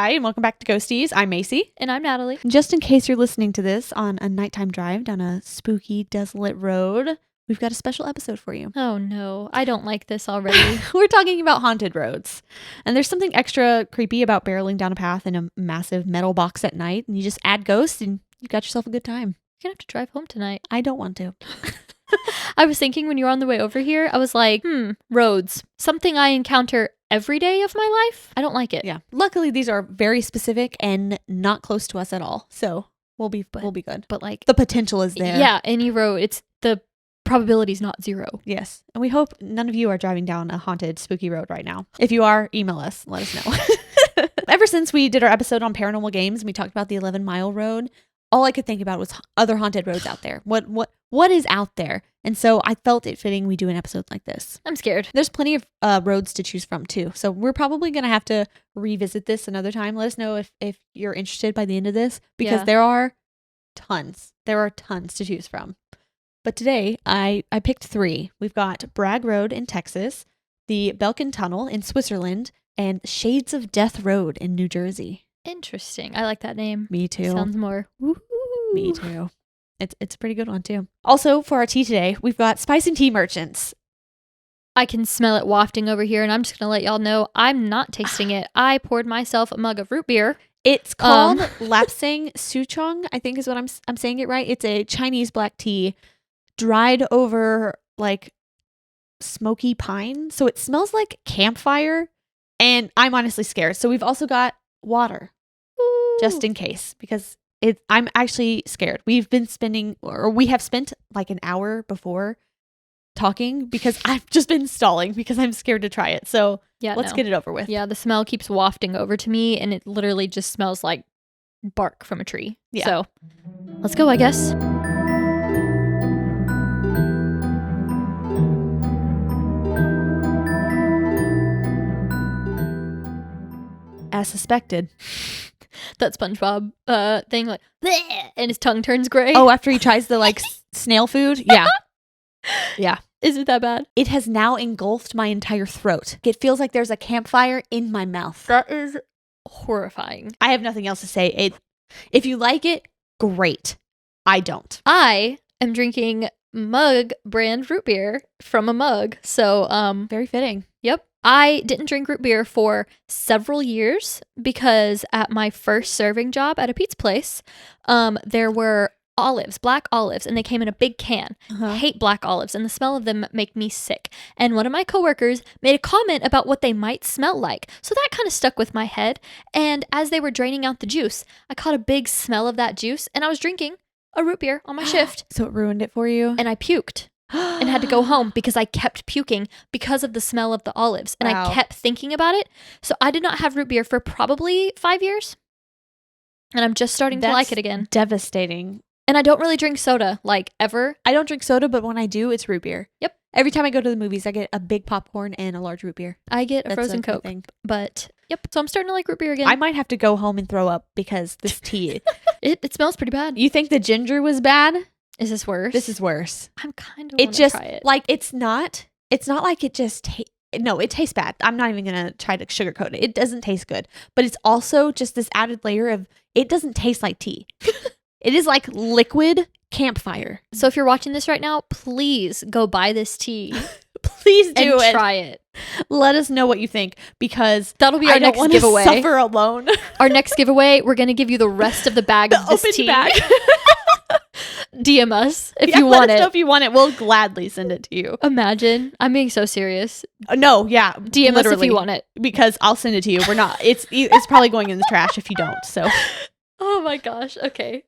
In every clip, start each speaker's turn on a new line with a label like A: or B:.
A: Hi, and welcome back to Ghosties. I'm Macy.
B: And I'm Natalie.
A: Just in case you're listening to this on a nighttime drive down a spooky, desolate road, we've got a special episode for you.
B: Oh no, I don't like this already.
A: We're talking about haunted roads. And there's something extra creepy about barreling down a path in a massive metal box at night, and you just add ghosts and you got yourself a good time.
B: You're gonna have to drive home tonight.
A: I don't want to.
B: I was thinking when you were on the way over here, I was like, roads. Something I encounter every day of my life. I don't like it.
A: Yeah. Luckily, these are very specific and not close to us at all. So we'll be good.
B: But like
A: The potential is there.
B: yeah, any road, it's the probability is not zero.
A: Yes. And we hope none of you are driving down a haunted, spooky road right now. If you are, email us. Let us know. Ever since we did our episode on paranormal games and we talked about the 11-mile road, all I could think about was other haunted roads out there. What is out there? And so I felt it fitting we do an episode like this.
B: I'm scared.
A: There's plenty of roads to choose from too. So we're probably going to have to revisit this another time. Let us know if you're interested by the end of this, because there are tons. There are tons to choose from. But today I picked 3. We've got Bragg Road in Texas, the Belchen Tunnel in Switzerland, and Shades of Death Road in New Jersey.
B: Interesting. I like that name.
A: Me too.
B: Sounds more woo-hoo.
A: Me too. It's a pretty good one too. Also, for our tea today, we've got Spice and Tea Merchants.
B: I can smell it wafting over here, and I'm just gonna let y'all know I'm not tasting it. I poured myself a mug of root beer.
A: It's called Lapsang Souchong, I think is what I'm saying it right. It's a Chinese black tea dried over like smoky pine. So it smells like campfire, and I'm honestly scared. So we've also got water.
B: Ooh.
A: Just in case, because I'm actually scared. We have spent like an hour before talking because I've just been stalling because I'm scared to try it. So let's get it over with.
B: Yeah, the smell keeps wafting over to me, and it literally just smells like bark from a tree.
A: Yeah.
B: So let's go, I guess.
A: As suspected.
B: That SpongeBob thing, like, bleh, and his tongue turns gray.
A: Oh, after he tries the like snail food? Yeah. Yeah.
B: Is it that bad?
A: It has now engulfed my entire throat. It feels like there's a campfire in my mouth.
B: That is horrifying.
A: I have nothing else to say. If you like it, great. I don't.
B: I am drinking Mug brand root beer from a mug. So,
A: Very fitting.
B: Yep. I didn't drink root beer for several years because at my first serving job at a pizza place, there were olives, black olives, and they came in a big can. I hate black olives, and the smell of them make me sick. And one of my coworkers made a comment about what they might smell like. So that kind of stuck with my head. And as they were draining out the juice, I caught a big smell of that juice, and I was drinking a root beer on my shift.
A: So it ruined it for you?
B: And I puked. And had to go home because I kept puking because of the smell of the olives. And I kept thinking about it. So I did not have root beer for probably 5 years. And I'm just starting to like it again.
A: Devastating.
B: And I don't really drink soda, like, ever.
A: I don't drink soda, but when I do, it's root beer.
B: Yep.
A: Every time I go to the movies, I get a big popcorn and a large root beer.
B: I get a frozen Coke. But, yep. So I'm starting to like root beer again.
A: I might have to go home and throw up because this tea.
B: It smells pretty bad.
A: You think the ginger was bad?
B: Is this worse?
A: This is worse.
B: I'm kind of want to try it.
A: Like, it's not like it just no, it tastes bad. I'm not even going to try to sugarcoat it. It doesn't taste good. But it's also just this added layer of, it doesn't taste like tea. It is like liquid campfire.
B: So if you're watching this right now, please go buy this tea.
A: Please do
B: and try it.
A: Let us know what you think, because
B: that'll be our next giveaway.
A: I don't want to suffer alone.
B: Our next giveaway, we're going to give you the rest of the bag of this tea. Bag. DM us if you want it.
A: Let us know if you want it. We'll gladly send it to you.
B: Imagine. I'm being so serious.
A: No, yeah.
B: DM us if you want it.
A: Because I'll send it to you. We're not. It's probably going in the trash if you don't. So.
B: Oh my gosh. Okay.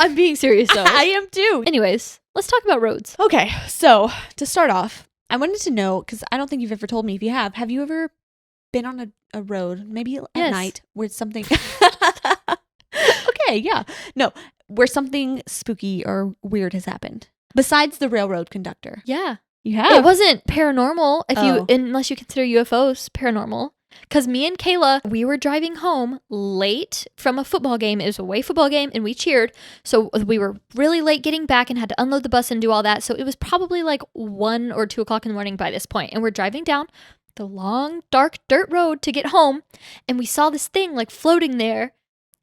B: I'm being serious though.
A: I am too.
B: Anyways, let's talk about roads.
A: Okay. So to start off, I wanted to know, because I don't think you've ever told me. If you have you ever been on a road, maybe at night, where something... Okay, yeah. No, where something spooky or weird has happened? Besides the railroad conductor.
B: Yeah.
A: You have?
B: It wasn't paranormal, unless you consider UFOs paranormal. Because me and Kayla, we were driving home late from a football game. It was a away football game, and we cheered. So we were really late getting back and had to unload the bus and do all that. So it was probably like 1 or 2 o'clock in the morning by this point. And we're driving down the long, dark dirt road to get home, and we saw this thing like floating there,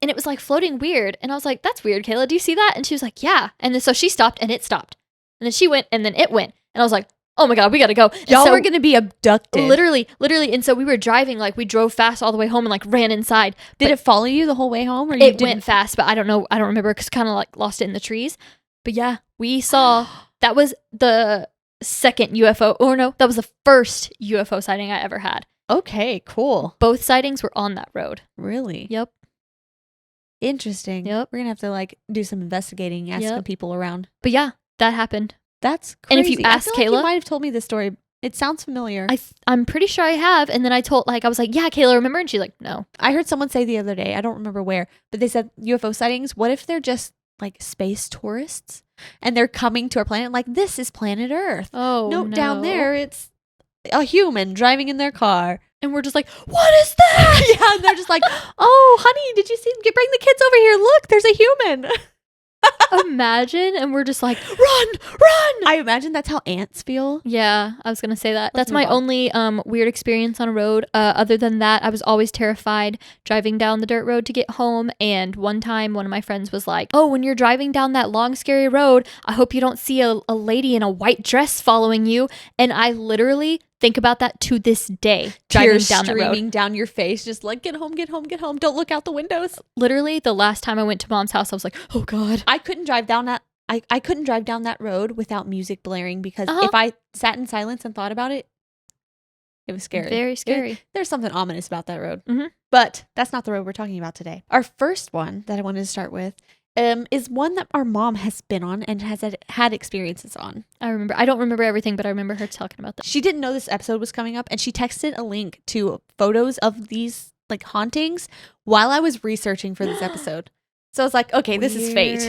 B: and it was like floating weird. And I was like, that's weird, Kayla. Do you see that? And she was like, yeah. And then so she stopped and it stopped. And then she went and then it went. And I was like, oh my God, we got to go.
A: Y'all were going to be abducted.
B: Literally. And so we were driving, like we drove fast all the way home and like ran inside.
A: Did it follow you the whole way home? Or
B: it went fast, but I don't know. I don't remember because kind of like lost it in the trees. But yeah, we saw, that was the second UFO, or no, that was the first UFO sighting I ever had.
A: Okay, cool.
B: Both sightings were on that road.
A: Really?
B: Yep.
A: Interesting.
B: Yep.
A: We're going to have to like do some investigating, ask some people around.
B: But yeah, that happened.
A: That's crazy.
B: And if you ask Kayla,
A: you might have told me this story. It sounds familiar.
B: I'm pretty sure I have. And then I was like, yeah, Kayla, remember? And she's like, no.
A: I heard someone say the other day, I don't remember where, but they said UFO sightings. What if they're just like space tourists and they're coming to our planet? Like, this is planet Earth.
B: Oh,
A: no. Down there, it's a human driving in their car.
B: And we're just like, what is that?
A: Yeah, and they're just like, oh, honey, did you see them? Bring the kids over here. Look, there's a human.
B: Imagine, and we're just like, run.
A: I imagine that's how ants feel.
B: Yeah, I was gonna say that. That's my only weird experience on a road. Other than that, I was always terrified driving down the dirt road to get home. And one time, one of my friends was like, oh, when you're driving down that long, scary road, I hope you don't see a lady in a white dress following you. And I literally think about that to this day.
A: Tears down the road, streaming down your face, just like, get home. Don't look out the windows.
B: Literally, the last time I went to Mom's house, I was like, oh God.
A: I couldn't drive down that. I couldn't drive down that road without music blaring because if I sat in silence and thought about it, it was scary.
B: Very scary.
A: There's something ominous about that road.
B: Mm-hmm.
A: But that's not the road we're talking about today. Our first one that I wanted to start with is one that our mom has been on and has had experiences on.
B: I remember. I don't remember everything, but I remember her talking about that.
A: She didn't know this episode was coming up, and she texted a link to photos of these like hauntings while I was researching for this episode. So I was like, okay, this is fate.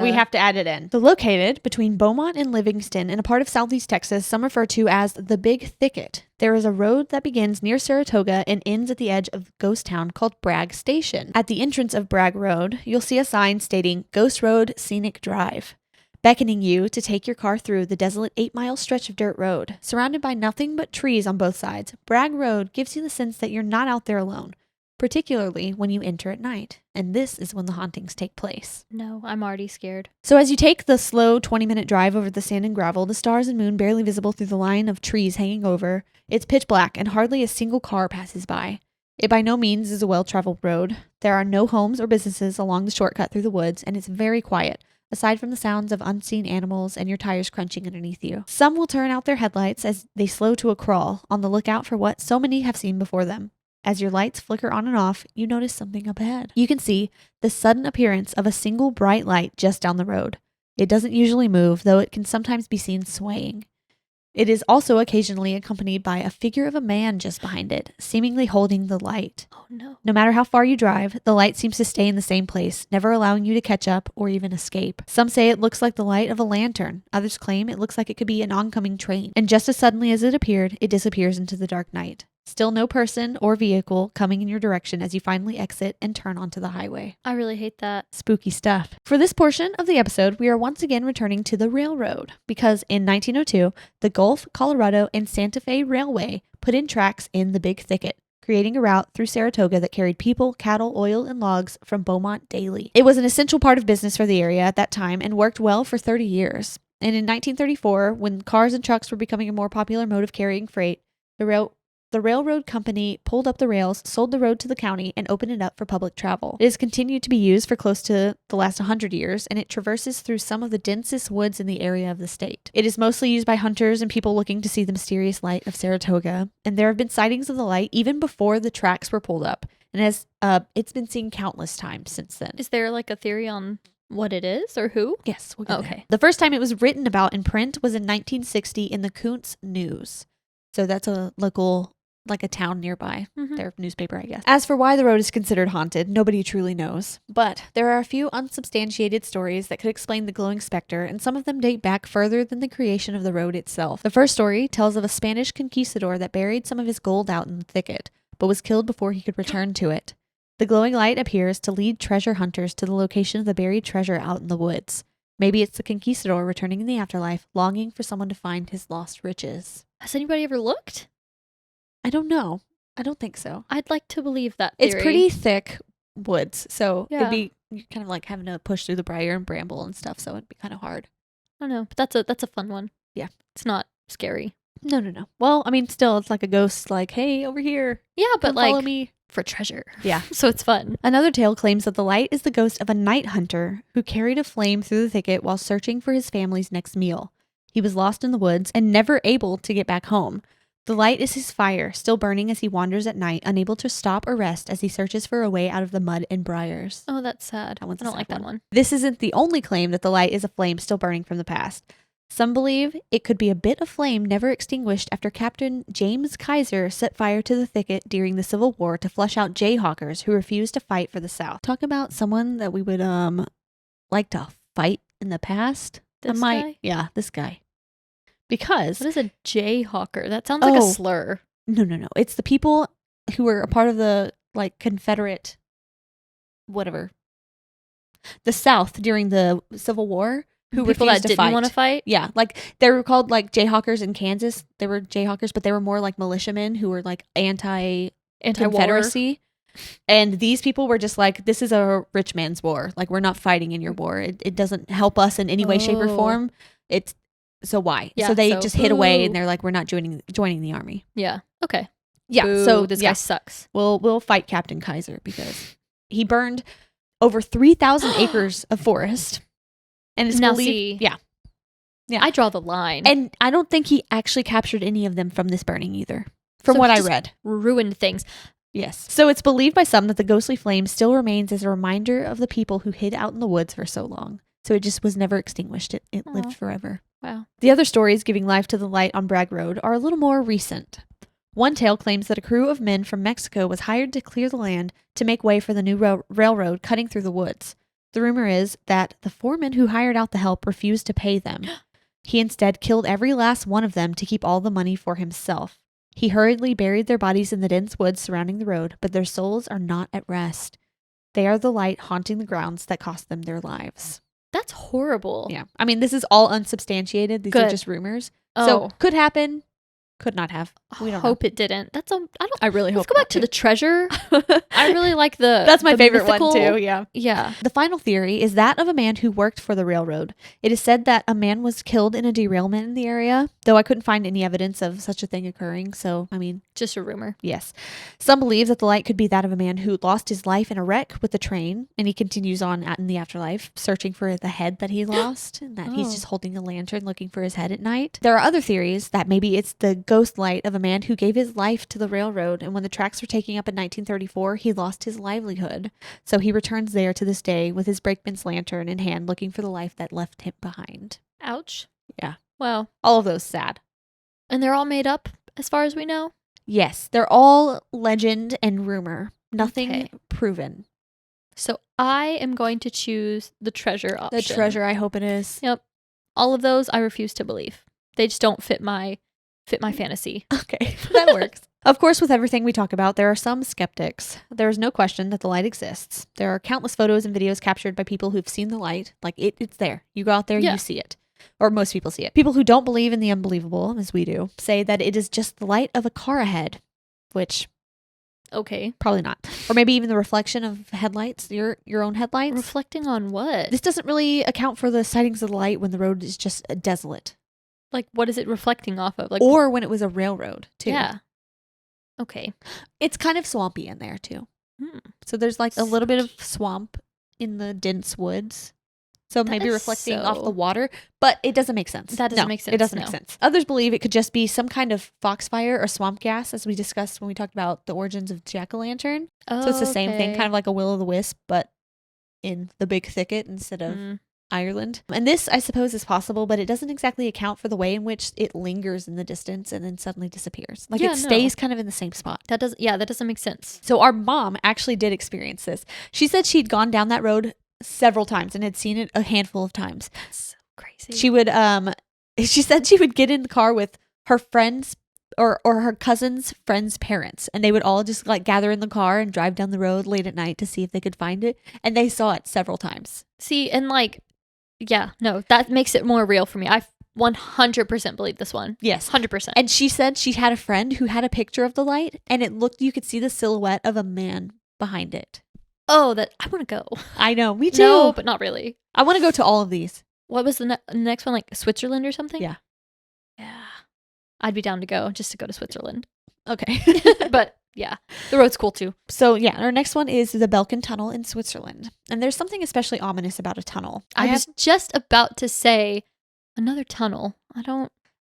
A: We have to add it in. So located between Beaumont and Livingston in a part of southeast Texas, some refer to as the Big Thicket, there is a road that begins near Saratoga and ends at the edge of ghost town called Bragg Station. At the entrance of Bragg Road, you'll see a sign stating Ghost Road Scenic Drive, beckoning you to take your car through the desolate 8-mile stretch of dirt road. Surrounded by nothing but trees on both sides, Bragg Road gives you the sense that you're not out there alone, particularly when you enter at night. And this is when the hauntings take place.
B: No, I'm already scared.
A: So as you take the slow 20-minute drive over the sand and gravel, the stars and moon barely visible through the line of trees hanging over, it's pitch black and hardly a single car passes by. It by no means is a well-traveled road. There are no homes or businesses along the shortcut through the woods, and it's very quiet, aside from the sounds of unseen animals and your tires crunching underneath you. Some will turn out their headlights as they slow to a crawl, on the lookout for what so many have seen before them. As your lights flicker on and off, you notice something up ahead. You can see the sudden appearance of a single bright light just down the road. It doesn't usually move, though it can sometimes be seen swaying. It is also occasionally accompanied by a figure of a man just behind it, seemingly holding the light.
B: Oh no.
A: No matter how far you drive, the light seems to stay in the same place, never allowing you to catch up or even escape. Some say it looks like the light of a lantern. Others claim it looks like it could be an oncoming train. And just as suddenly as it appeared, it disappears into the dark night. Still no person or vehicle coming in your direction as you finally exit and turn onto the highway.
B: I really hate that.
A: Spooky stuff. For this portion of the episode, we are once again returning to the railroad because in 1902, the Gulf, Colorado, and Santa Fe Railway put in tracks in the Big Thicket, creating a route through Saratoga that carried people, cattle, oil, and logs from Beaumont daily. It was an essential part of business for the area at that time and worked well for 30 years. And in 1934, when cars and trucks were becoming a more popular mode of carrying freight, the railroad company pulled up the rails, sold the road to the county, and opened it up for public travel. It has continued to be used for close to the last 100 years, and it traverses through some of the densest woods in the area of the state. It is mostly used by hunters and people looking to see the mysterious light of Saratoga, and there have been sightings of the light even before the tracks were pulled up, and it's been seen countless times since then.
B: Is there like a theory on what it is or who?
A: Yes, we'll get
B: okay.
A: there. The first time it was written about in print was in 1960 in the Kuntz News. So that's a local, like a town nearby, their newspaper, I guess. As for why the road is considered haunted, nobody truly knows. But there are a few unsubstantiated stories that could explain the glowing specter, and some of them date back further than the creation of the road itself. The first story tells of a Spanish conquistador that buried some of his gold out in the thicket, but was killed before he could return to it. The glowing light appears to lead treasure hunters to the location of the buried treasure out in the woods. Maybe it's the conquistador returning in the afterlife, longing for someone to find his lost riches.
B: Has anybody ever looked?
A: I don't know. I don't think so.
B: I'd like to believe that theory.
A: It's pretty thick woods, so
B: Yeah.
A: it'd be kind of like having to push through the briar and bramble and stuff, so it'd be kind of hard.
B: I don't know, but that's a fun one.
A: Yeah.
B: It's not scary.
A: No. Well, I mean, still, it's like a ghost, like, hey, over here.
B: Yeah, but
A: Come follow
B: like
A: me.
B: for treasure.
A: Yeah.
B: So it's fun.
A: Another tale claims that the light is the ghost of a night hunter who carried a flame through the thicket while searching for his family's next meal. He was lost in the woods and never able to get back home. The light is his fire, still burning as he wanders at night, unable to stop or rest as he searches for a way out of the mud and briars.
B: Oh, that's sad.
A: That one's
B: I
A: a
B: don't
A: sad
B: like that one.
A: This isn't the only claim that the light is a flame still burning from the past. Some believe it could be a bit of flame never extinguished after Captain James Kaiser set fire to the thicket during the Civil War to flush out jayhawkers who refused to fight for the South. Talk about someone that we would like to fight in the past.
B: This guy?
A: Yeah, this guy. Because
B: What is a jayhawker? That sounds like a slur.
A: No. It's the people who were a part of the like Confederate whatever. The South during the Civil War. Who
B: People
A: refused
B: that
A: to
B: didn't want to fight?
A: Yeah, like they were called like jayhawkers in Kansas. They were jayhawkers, but they were more like militiamen who were like
B: Anti-war.
A: Confederacy. And these people were just like, this is a rich man's war. Like, we're not fighting in your war. It doesn't help us in any way, shape, or form. It's so why?
B: Yeah,
A: so they just hid away,
B: boo.
A: and they're like, we're not joining the army.
B: Yeah. Okay.
A: Yeah.
B: Boo,
A: So
B: this guy sucks.
A: we'll fight Captain Kaiser because he burned over 3,000 acres of forest, and it's
B: Now
A: believed.
B: see,
A: Yeah.
B: I draw the line.
A: And I don't think he actually captured any of them from this burning either, from
B: So
A: what
B: he
A: I
B: just
A: read.
B: ruined things.
A: Yes. So it's believed by some that the ghostly flame still remains as a reminder of the people who hid out in the woods for so long. So it just was never extinguished. It lived
B: Aw.
A: forever.
B: Wow.
A: The other stories giving life to the light on Bragg Road are a little more recent. One tale claims that a crew of men from Mexico was hired to clear the land to make way for the new railroad cutting through the woods. The rumor is that the foreman who hired out the help refused to pay them. He instead killed every last one of them to keep all the money for himself. He hurriedly buried their bodies in the dense woods surrounding the road, but their souls are not at rest. They are the light haunting the grounds that cost them their lives.
B: That's horrible.
A: Yeah. I mean, this is all unsubstantiated. These are
B: Good.
A: just rumors.
B: Oh.
A: So could happen, could not have. We don't
B: hope
A: know.
B: it didn't. That's
A: I really hope
B: Let's go back to the treasure. I really like the
A: That's my
B: the
A: favorite
B: mythical-
A: one too, yeah.
B: Yeah.
A: The final theory is that of a man who worked for the railroad. It is said that a man was killed in a derailment in the area, though I couldn't find any evidence of such a thing occurring. So, I mean,
B: Just a rumor.
A: yes. Some believe that the light could be that of a man who lost his life in a wreck with the train, and he continues on in the afterlife, searching for the head that he lost, and that he's
B: Oh.
A: just holding a lantern looking for his head at night. There are other theories that maybe it's the ghost light of a man who gave his life to the railroad, and when the tracks were taking up in 1934, he lost his livelihood. So he returns there to this day with his brakeman's lantern in hand, looking for the life that left him behind.
B: Ouch.
A: Yeah.
B: Wow.
A: All of those sad.
B: And they're all made up as far as we know?
A: Yes, they're all legend and rumor. Nothing
B: Okay.
A: proven.
B: So I am going to choose the treasure option.
A: The treasure, I hope it is.
B: Yep. All of those I refuse to believe. They just don't fit my fantasy.
A: Okay, that works. Of course, with everything we talk about, there are some skeptics. There is no question that the light exists. There are countless photos and videos captured by people who've seen the light. Like, it's there. You go out there,
B: Yeah.
A: you see it. Or most people see it. People who don't believe in the unbelievable, as we do, say that it is just the light of a car ahead, which
B: Okay.
A: probably not. Or maybe even the reflection of headlights, your own headlights.
B: Reflecting on what?
A: This doesn't really account for the sightings of the light when the road is just desolate.
B: Like, what is it reflecting off of? Like,
A: Or when it was a railroad, too.
B: yeah. Okay.
A: It's kind of swampy in there, too.
B: Hmm.
A: So there's like a little bit of swamp in the dense woods. So
B: That
A: maybe
B: is
A: reflecting off
B: so-
A: the water, but it doesn't make sense.
B: That doesn't
A: No,
B: make
A: It
B: sense,
A: doesn't
B: no.
A: make sense. Others believe it could just be some kind of foxfire or swamp gas, as we discussed when we talked about the origins of jack-o'-lantern. So it's the same thing, kind of like a will-o'-the-wisp, but in the big thicket instead of Ireland. And this, I suppose, is possible, but it doesn't exactly account for the way in which it lingers in the distance and then suddenly disappears. Like
B: Yeah,
A: it stays kind of in the same spot.
B: That doesn't make sense.
A: So our mom actually did experience this. She said she'd gone down that road several times and had seen it a handful of times.
B: That's so crazy.
A: She would she said she would get in the car with her friends or her cousin's friends' parents, and they would all just like gather in the car and drive down the road late at night to see if they could find it, and they saw it several times.
B: See, and like, yeah, no, that makes it more real for me. 100% believe this one.
A: Yes.
B: 100%.
A: And she said she had a friend who had a picture of the light, and you could see the silhouette of a man behind it.
B: Oh, I want to go.
A: I know. Me too.
B: No, but not really.
A: I want to go to all of these.
B: What was the next one? Like Switzerland or something?
A: Yeah.
B: Yeah. I'd be down to go just to go to Switzerland.
A: Okay.
B: But yeah, the road's cool too.
A: So yeah, our next one is the Belchen Tunnel in Switzerland. And there's something especially ominous about a tunnel.
B: I was just about to say another tunnel.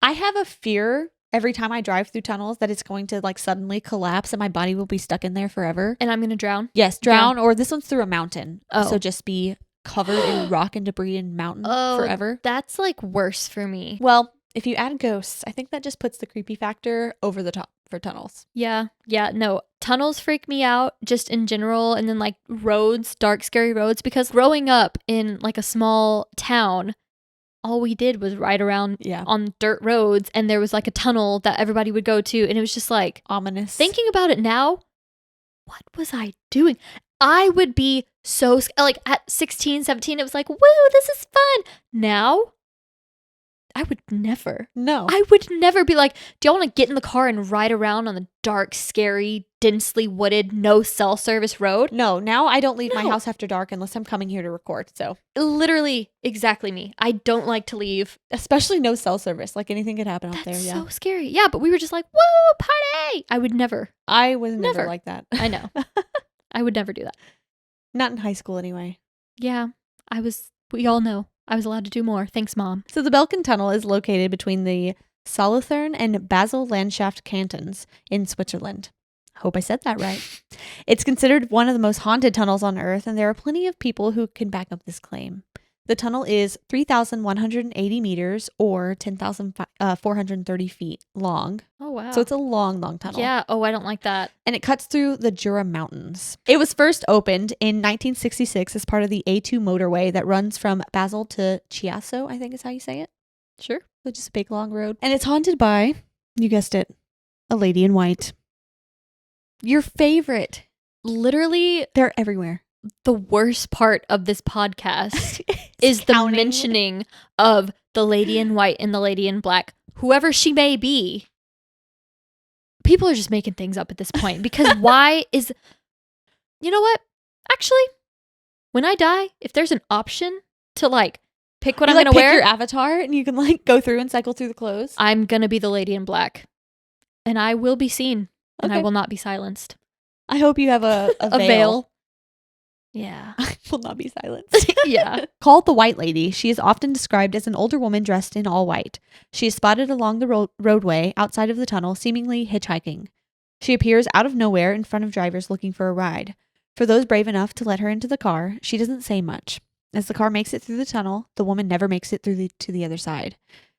A: I have a fear every time I drive through tunnels that it's going to like suddenly collapse and my body will be stuck in there forever.
B: And I'm going to drown?
A: Yes, drown. Yeah. Or this one's through a mountain.
B: Oh.
A: So just be covered in rock and debris and mountain forever.
B: That's like worse for me.
A: Well, if you add ghosts, I think that just puts the creepy factor over the top for tunnels.
B: Yeah. No, tunnels freak me out just in general. And then like roads, dark, scary roads, because growing up in like a small town, all we did was ride around on dirt roads, and there was like a tunnel that everybody would go to, and it was just like
A: ominous.
B: Thinking about it now, what was I doing? I would be so like at 16, 17, it was like, woo, this is fun. Now, I would never.
A: No.
B: I would never be like, do y'all want to get in the car and ride around on the dark, scary, densely wooded, no cell service road?
A: No, now I don't leave my house after dark unless I'm coming here to record. So
B: literally exactly me. I don't like to leave.
A: Especially no cell service. Like anything could happen out there.
B: That's
A: Yeah.
B: so scary. Yeah, but we were just like, woo, party. I would never.
A: I was never like that.
B: I know. I would never do that.
A: Not in high school anyway.
B: Yeah, we all know. I was allowed to do more. Thanks, Mom.
A: So the Belchen Tunnel is located between the Solothurn and Basel-Landschaft cantons in Switzerland. Hope I said that right. It's considered one of the most haunted tunnels on Earth, and there are plenty of people who can back up this claim. The tunnel is 3,180 meters or 10,430 feet long.
B: Oh, wow.
A: So it's a long, long tunnel.
B: Yeah. Oh, I don't like that.
A: And it cuts through the Jura Mountains. It was first opened in 1966 as part of the A2 motorway that runs from Basel to Chiasso, I think is how you say it.
B: Sure.
A: So just a big, long road. And it's haunted by, you guessed it, a lady in white. Your favorite.
B: Literally,
A: they're everywhere.
B: The worst part of this podcast is the mentioning of the lady in white and the lady in black, whoever she may be. People are just making things up at this point because you know what? Actually, when I die, if there's an option to like pick what I'm going to wear,
A: pick your avatar and you can like go through and cycle through the clothes.
B: I'm going to be the lady in black and I will be seen and I will not be silenced.
A: I hope you have a veil.
B: Yeah.
A: I will not be silenced.
B: Yeah.
A: Called the White Lady, she is often described as an older woman dressed in all white. She is spotted along the roadway outside of the tunnel, seemingly hitchhiking. She appears out of nowhere in front of drivers looking for a ride. For those brave enough to let her into the car, she doesn't say much. As the car makes it through the tunnel, the woman never makes it through to the other side.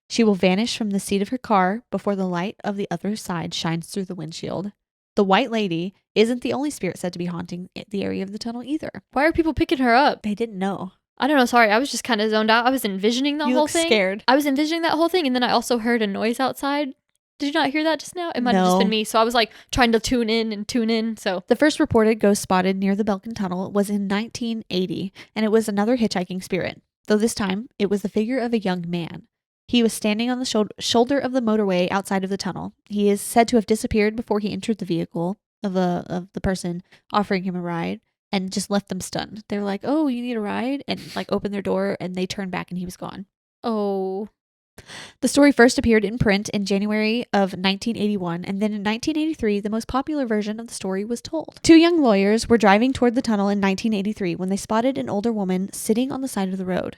A: She will vanish from the seat of her car before the light of the other side shines through the windshield. The White Lady isn't the only spirit said to be haunting the area of the tunnel either.
B: Why are people picking her up?
A: They didn't know.
B: I don't know. Sorry. I was just kind of zoned out. I was envisioning the whole thing.
A: Scared.
B: I was envisioning that whole thing. And then I also heard a noise outside. Did you not hear that just now? It might have just been me. So I was like trying to tune in. So
A: the first reported ghost spotted near the Belchen Tunnel was in 1980. And it was another hitchhiking spirit. Though this time it was the figure of a young man. He was standing on the shoulder of the motorway outside of the tunnel. He is said to have disappeared before he entered the vehicle of the person offering him a ride and just left them stunned. They were like, "Oh, you need a ride?" and like opened their door and they turned back and he was gone.
B: Oh.
A: The story first appeared in print in January of 1981, and then in 1983, the most popular version of the story was told. Two young lawyers were driving toward the tunnel in 1983 when they spotted an older woman sitting on the side of the road.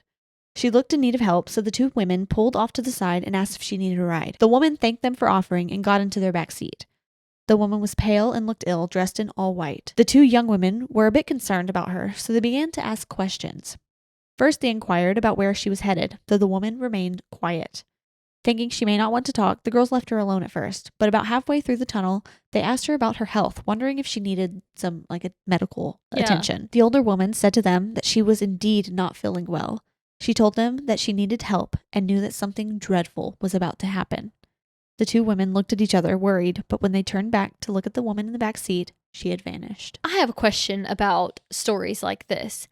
A: She looked in need of help, so the two women pulled off to the side and asked if she needed a ride. The woman thanked them for offering and got into their back seat. The woman was pale and looked ill, dressed in all white. The two young women were a bit concerned about her, so they began to ask questions. First, they inquired about where she was headed, though the woman remained quiet. Thinking she may not want to talk, the girls left her alone at first, but about halfway through the tunnel, they asked her about her health, wondering if she needed some, like, a medical attention. The older woman said to them that she was indeed not feeling well. She told them that she needed help and knew that something dreadful was about to happen. The two women looked at each other, worried, but when they turned back to look at the woman in the back seat, she had vanished.
B: I have a question about stories like this.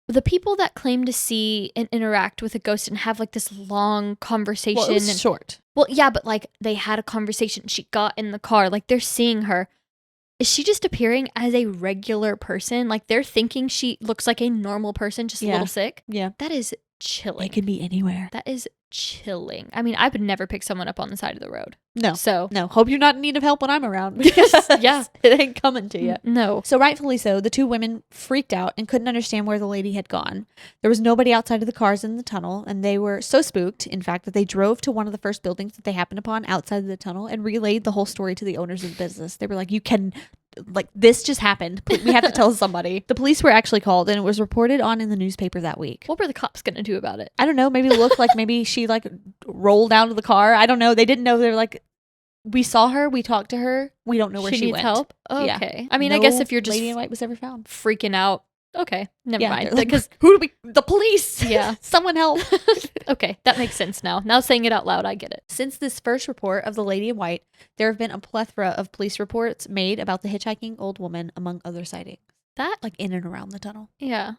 B: The people that claim to see and interact with a ghost and have like this long conversation.
A: Well, it was short.
B: Well, yeah, but like they had a conversation. She got in the car. Like they're seeing her. Is she just appearing as a regular person? Like they're thinking she looks like a normal person, just a little sick?
A: Yeah.
B: That is chilling.
A: It could be anywhere.
B: That is chilling. I mean, I would never pick someone up on the side of the road.
A: No.
B: So.
A: No. Hope you're not in need of help when I'm around. Because
B: yeah.
A: It ain't coming to you.
B: No.
A: So rightfully so, the two women freaked out and couldn't understand where the lady had gone. There was nobody outside of the cars in the tunnel, and they were so spooked, in fact, that they drove to one of the first buildings that they happened upon outside of the tunnel and relayed the whole story to the owners of the business. They were like, this just happened. We have to tell somebody. The police were actually called, and it was reported on in the newspaper that week.
B: What were the cops going to do about it?
A: I don't know. Maybe look like maybe she like rolled out of the car. I don't know. They didn't know. They were like, we saw her. We talked to her. We don't know where she
B: needs
A: went.
B: Help? Okay.
A: Yeah.
B: I mean, I guess if you're just
A: Lady in White was ever found.
B: freaking out. Okay. Never mind.
A: Because who do we? The police.
B: Yeah.
A: Someone help.
B: Okay. That makes sense now. Now saying it out loud, I get it.
A: Since this first report of the Lady in White, there have been a plethora of police reports made about the hitchhiking old woman, among other sightings.
B: That?
A: Like in and around the tunnel.
B: Yeah.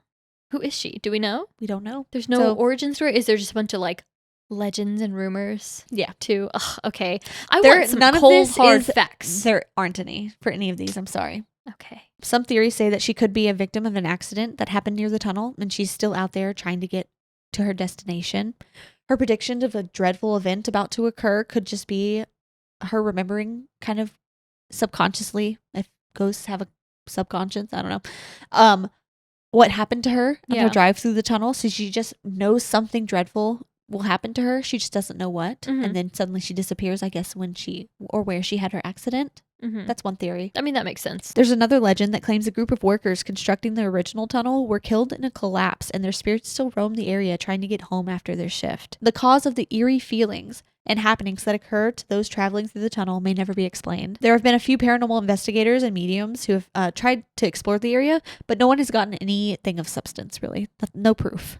B: Who is she? Do we know?
A: We don't know.
B: There's no origin story? Is there just a bunch of like legends and rumors?
A: Yeah.
B: Too. Ugh, okay. I want some cold, hard facts.
A: There aren't any for any of these. I'm sorry.
B: Okay.
A: Some theories say that she could be a victim of an accident that happened near the tunnel, and she's still out there trying to get to her destination. Her prediction of a dreadful event about to occur could just be her remembering kind of subconsciously, if ghosts have a subconscious, I don't know, what happened to her on her drive through the tunnel. So she just knows something dreadful will happen to her. She just doesn't know what.
B: Mm-hmm.
A: And then suddenly she disappears, I guess, when she or where she had her accident.
B: Mm-hmm.
A: That's one theory.
B: I mean, that makes sense.
A: There's another legend that claims a group of workers constructing the original tunnel were killed in a collapse, and their spirits still roam the area trying to get home after their shift. The cause of the eerie feelings and happenings that occur to those traveling through the tunnel may never be explained. There have been a few paranormal investigators and mediums who have tried to explore the area, but no one has gotten anything of substance, really. No proof.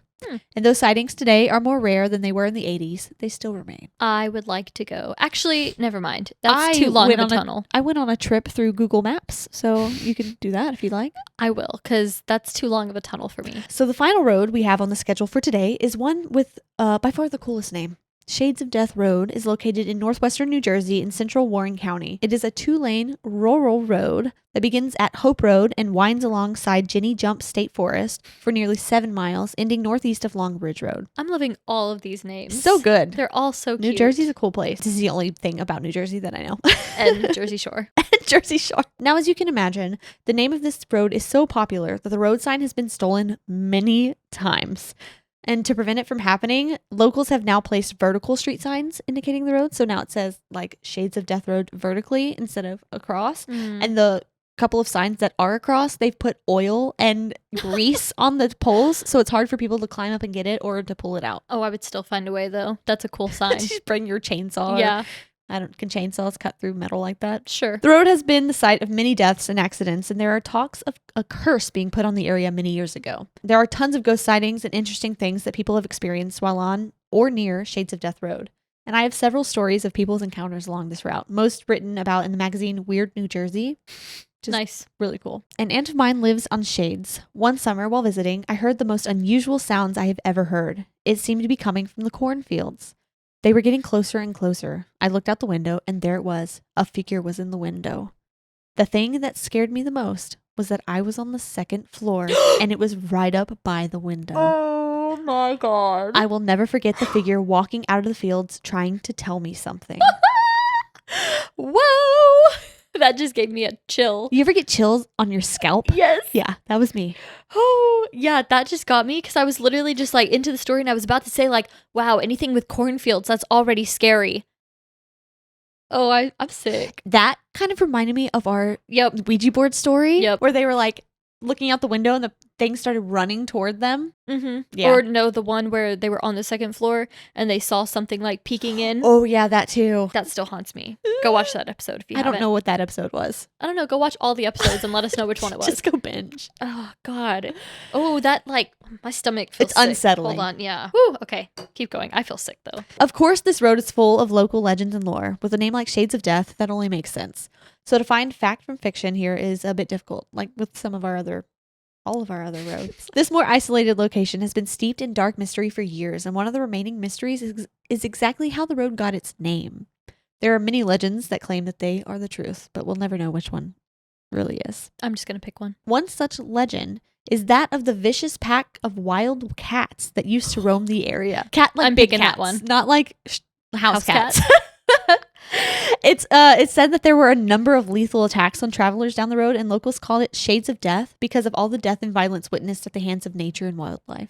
A: And those sightings today are more rare than they were in the 80s. They still remain.
B: I would like to go. Actually, never mind. That's too long of a tunnel.
A: I went on a trip through Google Maps, so you can do that if you'd like.
B: I will, because that's too long of a tunnel for me.
A: So the final road we have on the schedule for today is one with by far the coolest name. Shades of Death Road is located in northwestern New Jersey in central Warren County. It is a 2-lane rural road that begins at Hope Road and winds alongside Jenny Jump State Forest for nearly 7 miles, ending northeast of Long Bridge Road.
B: I'm loving all of these names.
A: So good.
B: They're all so cute.
A: New Jersey's a cool place. This is the only thing about New Jersey that I know.
B: And Jersey Shore.
A: Jersey Shore. Now, as you can imagine, the name of this road is so popular that the road sign has been stolen many times. And to prevent it from happening, locals have now placed vertical street signs indicating the road. So now it says like Shades of Death Road vertically instead of across. And the couple of signs that are across, they've put oil and grease on the poles. So it's hard for people to climb up and get it or to pull it out.
B: Oh, I would still find a way though. That's a cool sign.
A: Just bring your chainsaw.
B: Yeah.
A: Can chainsaws cut through metal like that?
B: Sure.
A: The road has been the site of many deaths and accidents, and there are talks of a curse being put on the area many years ago. There are tons of ghost sightings and interesting things that people have experienced while on or near Shades of Death Road. And I have several stories of people's encounters along this route, most written about in the magazine Weird New Jersey.
B: Nice.
A: Really cool. An aunt of mine lives on Shades. One summer while visiting, I heard the most unusual sounds I have ever heard. It seemed to be coming from the cornfields. They were getting closer and closer. I looked out the window, and there it was. A figure was in the window. The thing that scared me the most was that I was on the 2nd floor, and it was right up by the window.
B: Oh my God.
A: I will never forget the figure walking out of the fields trying to tell me something.
B: Whoa! That just gave me a chill.
A: You ever get chills on your scalp?
B: Yes.
A: Yeah, that was me.
B: Oh, yeah, that just got me because I was literally just like into the story and I was about to say like, wow, anything with cornfields, that's already scary. Oh, I'm sick.
A: That kind of reminded me of our Ouija board story where they were like looking out the window and the thing started running toward them.
B: Mm-hmm.
A: Yeah.
B: Or no, the one where they were on the 2nd floor and they saw something like peeking in.
A: Oh, yeah, that too.
B: That still haunts me. Go watch that episode if you haven't.
A: I don't know what that episode was.
B: I don't know. Go watch all the episodes and let us know which one it was.
A: Just go binge.
B: Oh, God. Oh, that like my stomach feels
A: It's
B: sick.
A: unsettling.
B: Hold on. Yeah. Woo. Okay. Keep going. I feel sick though.
A: Of course, this road is full of local legends and lore. With a name like Shades of Death, that only makes sense. So to find fact from fiction here is a bit difficult, like with some of our other all of our other roads. This more isolated location has been steeped in dark mystery for years, and one of the remaining mysteries is exactly how the road got its name. There are many legends that claim that they are the truth, but we'll never know which one really is.
B: I'm just going to pick one.
A: One such legend is that of the vicious pack of wild cats that used to roam the area.
B: I'm
A: big
B: picking
A: cats,
B: that one.
A: not like house cats.
B: Cats.
A: It's said that there were a number of lethal attacks on travelers down the road, and locals called it shades of death because of all the death and violence witnessed at the hands of nature and wildlife.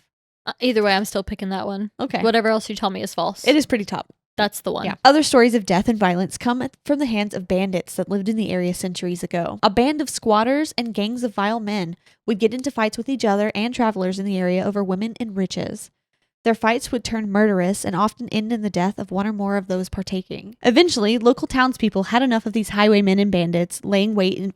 B: Either way, I'm still picking that one.
A: Okay.
B: Whatever else you tell me is false.
A: It is pretty top.
B: That's the one.
A: Yeah. Other stories of death and violence come from the hands of bandits that lived in the area centuries ago. A band of squatters and gangs of vile men would get into fights with each other and travelers in the area over women and riches. Their fights would turn murderous and often end in the death of one or more of those partaking. Eventually, local townspeople had enough of these highwaymen and bandits laying wait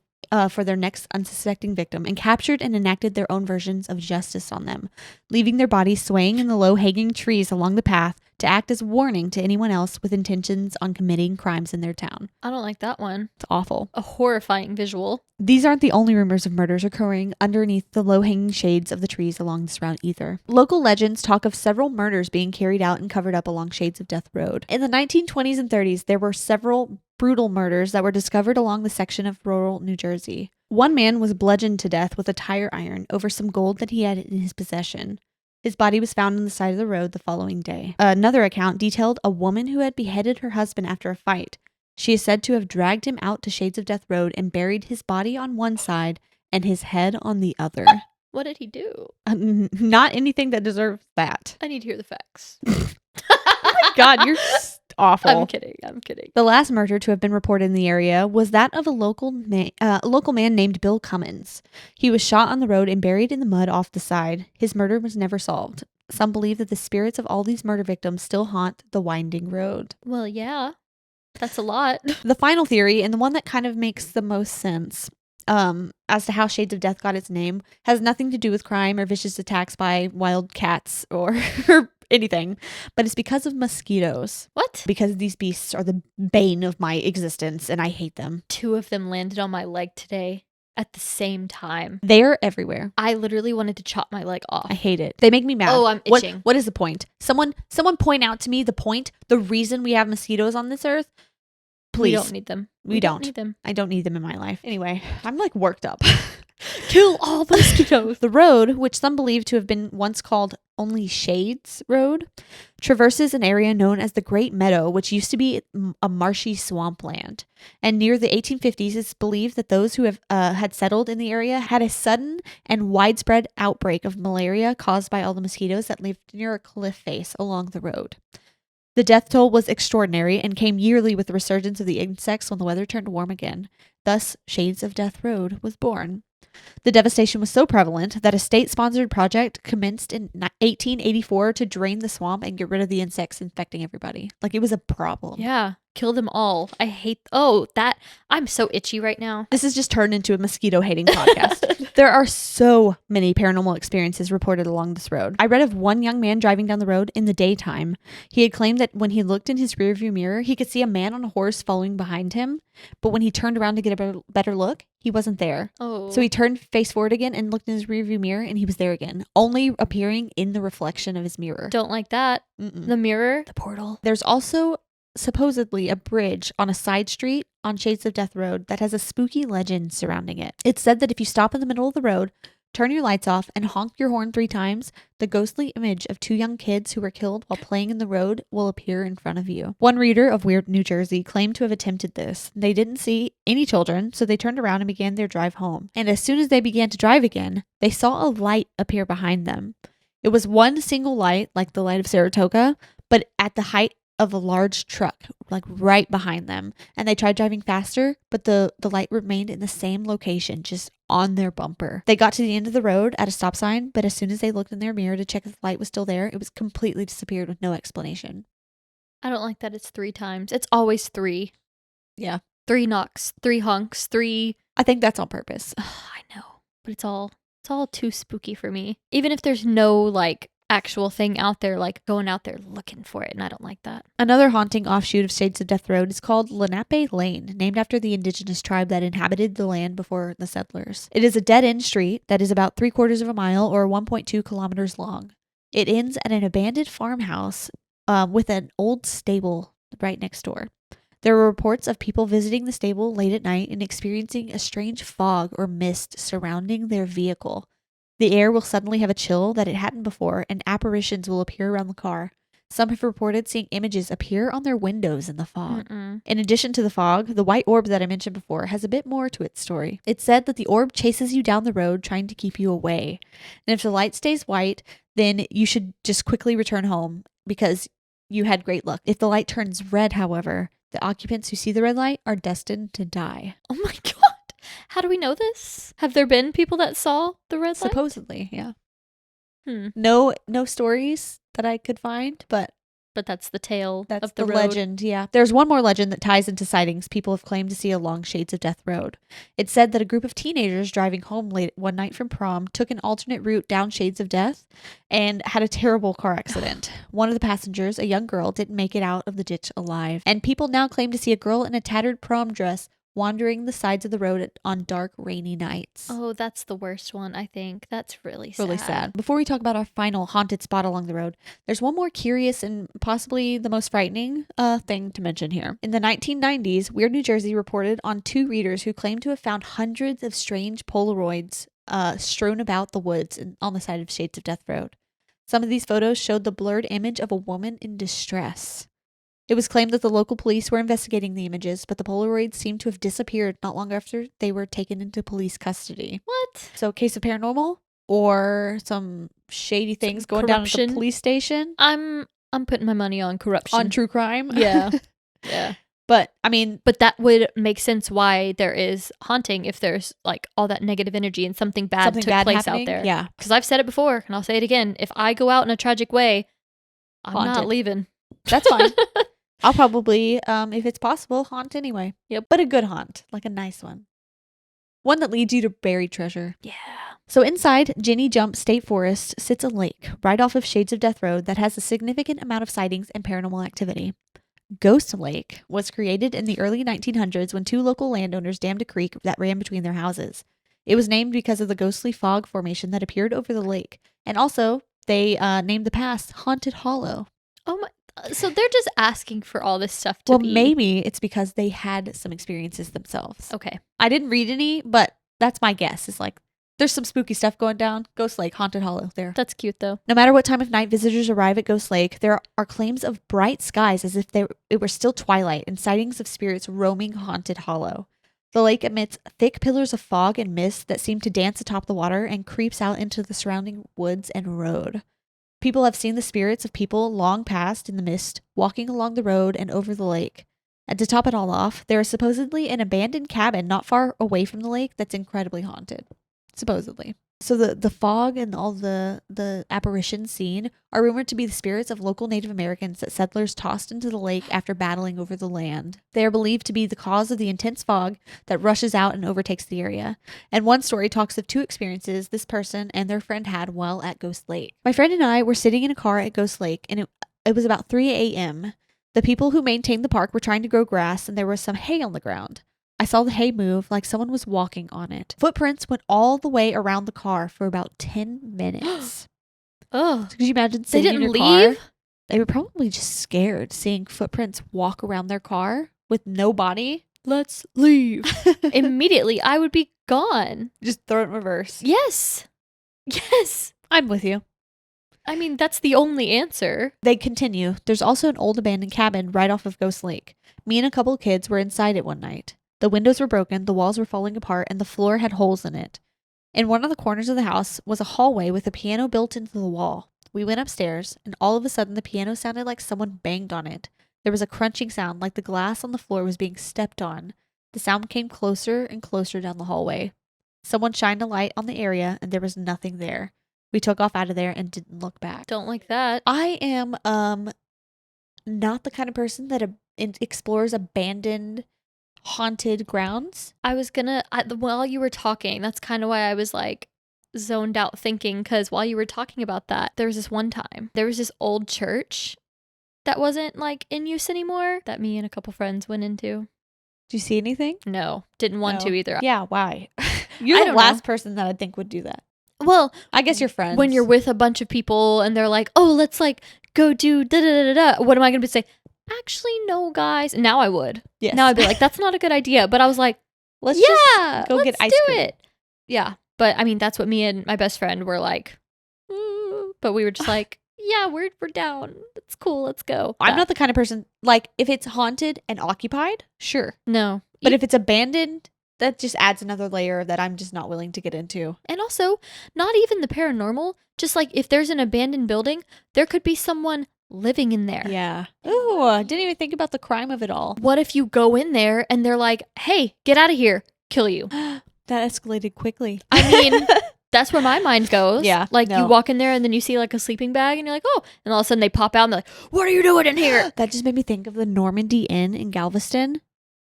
A: for their next unsuspecting victim and captured and enacted their own versions of justice on them, leaving their bodies swaying in the low-hanging trees along the path to act as warning to anyone else with intentions on committing crimes in their town.
B: I don't like that one.
A: It's awful.
B: A horrifying visual.
A: These aren't the only rumors of murders occurring underneath the low-hanging shades of the trees along this route either. Local legends talk of several murders being carried out and covered up along Shades of Death Road. In the 1920s and 30s, there were several brutal murders that were discovered along the section of rural New Jersey. One man was bludgeoned to death with a tire iron over some gold that he had in his possession. His body was found on the side of the road the following day. Another account detailed a woman who had beheaded her husband after a fight. She is said to have dragged him out to Shades of Death Road and buried his body on one side and his head on the other.
B: What did he do?
A: Not anything that deserves that.
B: I need to hear the facts.
A: Oh my God, you're awful.
B: I'm kidding.
A: The last murder to have been reported in the area was that of a local man named Bill Cummins. He was shot on the road and buried in the mud off the side. His murder was never solved. Some believe that the spirits of all these murder victims still haunt the winding road.
B: Well, yeah. That's a lot.
A: The final theory, and the one that kind of makes the most sense, as to how Shades of Death got its name, has nothing to do with crime or vicious attacks by wild cats or anything, but it's because of mosquitoes.
B: What?
A: Because these beasts are the bane of my existence, and I hate them.
B: 2 of them landed on my leg today at the same time.
A: They're everywhere.
B: I literally wanted to chop my leg off.
A: I hate it. They make me mad.
B: Oh, I'm itching.
A: What is the point? Someone point out to me the point, the reason we have mosquitoes on this earth. Please.
B: We don't need them.
A: We don't
B: need them.
A: I don't need them in my life. Anyway, I'm like worked up.
B: Kill all the mosquitoes.
A: The road, which some believe to have been once called Only Shades Road, traverses an area known as the Great Meadow, which used to be a marshy swampland. And near the 1850s, it's believed that those who had settled in the area had a sudden and widespread outbreak of malaria caused by all the mosquitoes that lived near a cliff face along the road. The death toll was extraordinary and came yearly with the resurgence of the insects when the weather turned warm again. Thus, Shades of Death Road was born. The devastation was so prevalent that a state-sponsored project commenced in 1884 to drain the swamp and get rid of the insects infecting everybody. Like, it was a problem.
B: Yeah. Kill them all. I hate... I'm so itchy right now.
A: This has just turned into a mosquito-hating podcast. There are so many paranormal experiences reported along this road. I read of one young man driving down the road in the daytime. He had claimed that when he looked in his rearview mirror, he could see a man on a horse following behind him. But when he turned around to get a better look, he wasn't there.
B: Oh.
A: So he turned face forward again and looked in his rearview mirror, and he was there again, only appearing in the reflection of his mirror.
B: Don't like that. The mirror.
A: The portal. There's also supposedly a bridge on a side street on Shades of Death Road that has a spooky legend surrounding it. It's said that if you stop in the middle of the road, turn your lights off, and honk your horn 3 times, the ghostly image of 2 young kids who were killed while playing in the road will appear in front of you. One reader of Weird New Jersey claimed to have attempted this. They didn't see any children, so they turned around and began their drive home. And as soon as they began to drive again, they saw a light appear behind them. It was one single light, like the light of Saratoga, but at the height of a large truck, like right behind them. And they tried driving faster, but the light remained in the same location, just on their bumper. They got to the end of the road at a stop sign, but as soon as they looked in their mirror to check if the light was still there, it was completely disappeared with no explanation.
B: I don't like that it's 3 times. It's always 3.
A: Yeah.
B: 3 knocks, 3 honks, 3...
A: I think that's on purpose.
B: I know, but it's all too spooky for me. Even if there's no, like, actual thing out there, like going out there looking for it, and I don't like that.
A: Another haunting offshoot of Shades of Death Road is called Lenape Lane, named after the indigenous tribe that inhabited the land before the settlers. It is a dead-end street that is about 3/4 of a mile or 1.2 kilometers long. It ends at an abandoned farmhouse with an old stable right next door. There were reports of people visiting the stable late at night and experiencing a strange fog or mist surrounding their vehicle. The air will suddenly have a chill that it hadn't before, and apparitions will appear around the car. Some have reported seeing images appear on their windows in the fog. In addition to the fog, the white orb that I mentioned before has a bit more to its story. It's said that the orb chases you down the road trying to keep you away. And if the light stays white, then you should just quickly return home because you had great luck. If the light turns red, however, the occupants who see the red light are destined to die.
B: Oh my God. How do we know this? Have there been people that saw the red light?
A: Supposedly, yeah. No stories that I could find, but
B: that's the tale
A: that's
B: of the road.
A: Legend, yeah. There's one more legend that ties into sightings people have claimed to see along Shades of Death Road. It's said that a group of teenagers driving home late one night from prom took an alternate route down Shades of Death and had a terrible car accident. One of the passengers, a young girl, didn't make it out of the ditch alive. And people now claim to see a girl in a tattered prom dress wandering the sides of the road on dark, rainy nights.
B: Oh, that's the worst one, I think. That's really sad.
A: Really sad. Before we talk about our final haunted spot along the road, there's one more curious and possibly the most frightening thing to mention here. In the 1990s, Weird New Jersey reported on 2 readers who claimed to have found hundreds of strange Polaroids strewn about the woods on the side of Shades of Death Road. Some of these photos showed the blurred image of a woman in distress. It was claimed that the local police were investigating the images, but the Polaroids seemed to have disappeared not long after they were taken into police custody.
B: What?
A: So, case of paranormal or some shady things going down at the police station?
B: I'm putting my money on corruption.
A: On true crime?
B: Yeah. Yeah.
A: But, I mean...
B: But that would make sense why there is haunting if there's, like, all that negative energy and something bad took place happening out there.
A: Yeah.
B: Because I've said it before, and I'll say it again. If I go out in a tragic way, I'm not leaving.
A: That's fine. I'll probably, if it's possible, haunt anyway.
B: Yep.
A: But a good haunt, like a nice one. One that leads you to buried treasure.
B: Yeah.
A: So inside Ginny Jump State Forest sits a lake right off of Shades of Death Road that has a significant amount of sightings and paranormal activity. Ghost Lake was created in the early 1900s when 2 local landowners dammed a creek that ran between their houses. It was named because of the ghostly fog formation that appeared over the lake. And also, they named the pass Haunted Hollow.
B: Oh my... So they're just asking for all this stuff to
A: be... Well, maybe it's because they had some experiences themselves.
B: Okay.
A: I didn't read any, but that's my guess. It's like, there's some spooky stuff going down. Ghost Lake, Haunted Hollow there.
B: That's cute, though.
A: No matter what time of night visitors arrive at Ghost Lake, there are claims of bright skies as if it were still twilight and sightings of spirits roaming Haunted Hollow. The lake emits thick pillars of fog and mist that seem to dance atop the water and creeps out into the surrounding woods and road. People have seen the spirits of people long past in the mist, walking along the road and over the lake. And to top it all off, there is supposedly an abandoned cabin not far away from the lake that's incredibly haunted. Supposedly. So the fog and all the apparitions seen are rumored to be the spirits of local Native Americans that settlers tossed into the lake after battling over the land. They are believed to be the cause of the intense fog that rushes out and overtakes the area. And one story talks of 2 experiences this person and their friend had while at Ghost Lake. My friend and I were sitting in a car at Ghost Lake, and it was about 3 a.m. The people who maintained the park were trying to grow grass, and there was some hay on the ground. I saw the hay move like someone was walking on it. Footprints went all the way around the car for about 10 minutes.
B: Oh.
A: So could you imagine sitting in your car? They were probably just scared seeing footprints walk around their car with no body.
B: Let's leave. Immediately, I would be gone.
A: Just throw it in reverse.
B: Yes. Yes.
A: I'm with you.
B: I mean, that's the only answer.
A: They continue. There's also an old abandoned cabin right off of Ghost Lake. Me and a couple of kids were inside it one night. The windows were broken, the walls were falling apart, and the floor had holes in it. In one of the corners of the house was a hallway with a piano built into the wall. We went upstairs, and all of a sudden the piano sounded like someone banged on it. There was a crunching sound like the glass on the floor was being stepped on. The sound came closer and closer down the hallway. Someone shined a light on the area, and there was nothing there. We took off out of there and didn't look back.
B: Don't like that.
A: I am not the kind of person that explores abandoned haunted grounds.
B: I was gonna while you were talking, that's kind of why I was like, zoned out thinking because while you were talking about that, there was this one time, there was this old church that wasn't like in use anymore that me and a couple friends went into.
A: Do you see anything?
B: No, didn't want to either.
A: Yeah, why? You're the last person that I think would do that.
B: Well,
A: I guess your friends.
B: When you're with a bunch of people and they're like, oh, let's like go do da da da da. What am I going to say? Actually, no, guys. Now I would.
A: Yes.
B: Now I'd be like, that's not a good idea. But I was like, let's go get ice cream. It. Yeah. But I mean, that's what me and my best friend were like. But we were just like, yeah, we're down. It's cool. Let's go.
A: I'm not the kind of person, like, if it's haunted and occupied, sure.
B: No.
A: But if it's abandoned, that just adds another layer that I'm just not willing to get into.
B: And also, not even the paranormal. Just like if there's an abandoned building, there could be someone living in there.
A: Yeah. Ooh, I didn't even think about the crime of it all.
B: What if you go in there and they're like, hey, get out of here, kill you?
A: That escalated quickly.
B: I mean, that's where my mind goes.
A: Yeah.
B: Like you walk in there and then you see like a sleeping bag and you're like, oh, and all of a sudden they pop out and they're like, what are you doing in here?
A: That just made me think of the Normandy Inn in Galveston.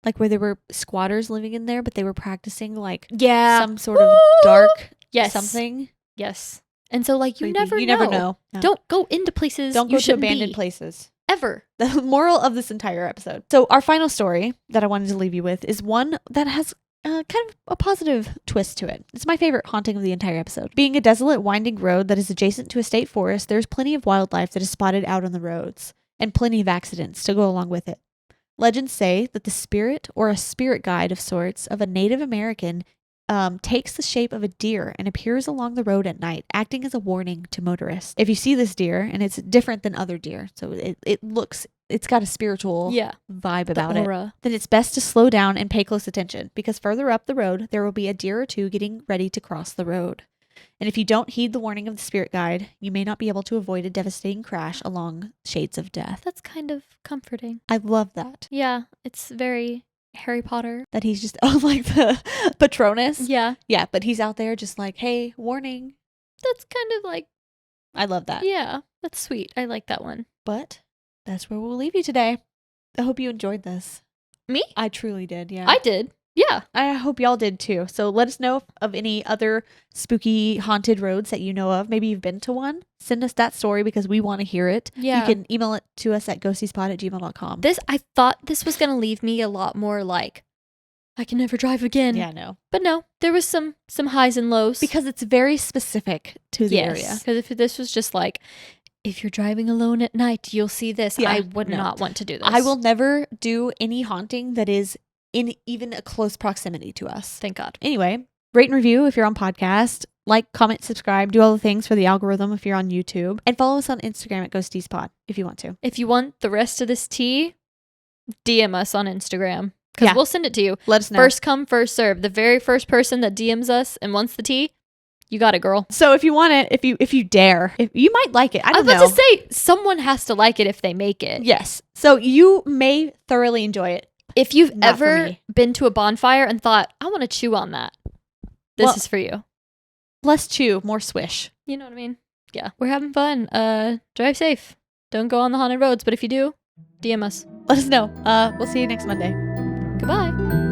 A: Like where there were squatters living in there, but they were practicing like some sort of dark something.
B: Yes. And so like you never know.
A: No.
B: Don't go into places
A: Don't go to abandoned places.
B: Ever.
A: The moral of this entire episode. So our final story that I wanted to leave you with is one that has kind of a positive twist to it. It's my favorite haunting of the entire episode. Being a desolate, winding road that is adjacent to a state forest, there's plenty of wildlife that is spotted out on the roads, and plenty of accidents to go along with it. Legends say that the spirit or a spirit guide of sorts of a Native American takes the shape of a deer and appears along the road at night, acting as a warning to motorists. If you see this deer, and it's different than other deer, so it's got a spiritual vibe about it, then it's best to slow down and pay close attention, because further up the road, there will be a deer or two getting ready to cross the road. And if you don't heed the warning of the spirit guide, you may not be able to avoid a devastating crash along shades of death.
B: That's kind of comforting.
A: I love that.
B: Yeah, it's very Harry Potter.
A: That he's just like the Patronus.
B: Yeah.
A: Yeah, but he's out there just like, hey, warning.
B: That's kind of like...
A: I love that.
B: Yeah, that's sweet. I like that one.
A: But that's where we'll leave you today. I hope you enjoyed this.
B: Me?
A: I truly did, yeah.
B: I did. Yeah.
A: I hope y'all did too. So let us know of any other spooky haunted roads that you know of. Maybe you've been to one. Send us that story because we want to hear it.
B: Yeah.
A: You can email it to us at ghosteaspod@gmail.com.
B: I thought this was going to leave me a lot more like, I can never drive again.
A: Yeah, no.
B: But no, there was some highs and lows.
A: Because it's very specific to the area.
B: Because if this was just like, if you're driving alone at night, you'll see this. Yeah, I would not want to do this.
A: I will never do any haunting that is in even a close proximity to us.
B: Thank God.
A: Anyway, rate and review if you're on podcast. Like, comment, subscribe, do all the things for the algorithm if you're on YouTube. And follow us on Instagram at Ghosteaspod if you want to.
B: If you want the rest of this tea, DM us on Instagram. Because we'll send it to you.
A: Let us know.
B: First come, first serve. The very first person that DMs us and wants the tea, you got it, girl.
A: So if you want it, if you dare, if you might like it. I was
B: about to say, someone has to like it if they make it.
A: Yes. So you may thoroughly enjoy it.
B: If you've ever been to a bonfire and thought, I want to chew on that, this is for you.
A: Less chew, more swish.
B: You know what I mean? Yeah. We're having fun. Drive safe. Don't go on the haunted roads, but if you do, DM us.
A: Let us know. We'll see you next Monday.
B: Goodbye.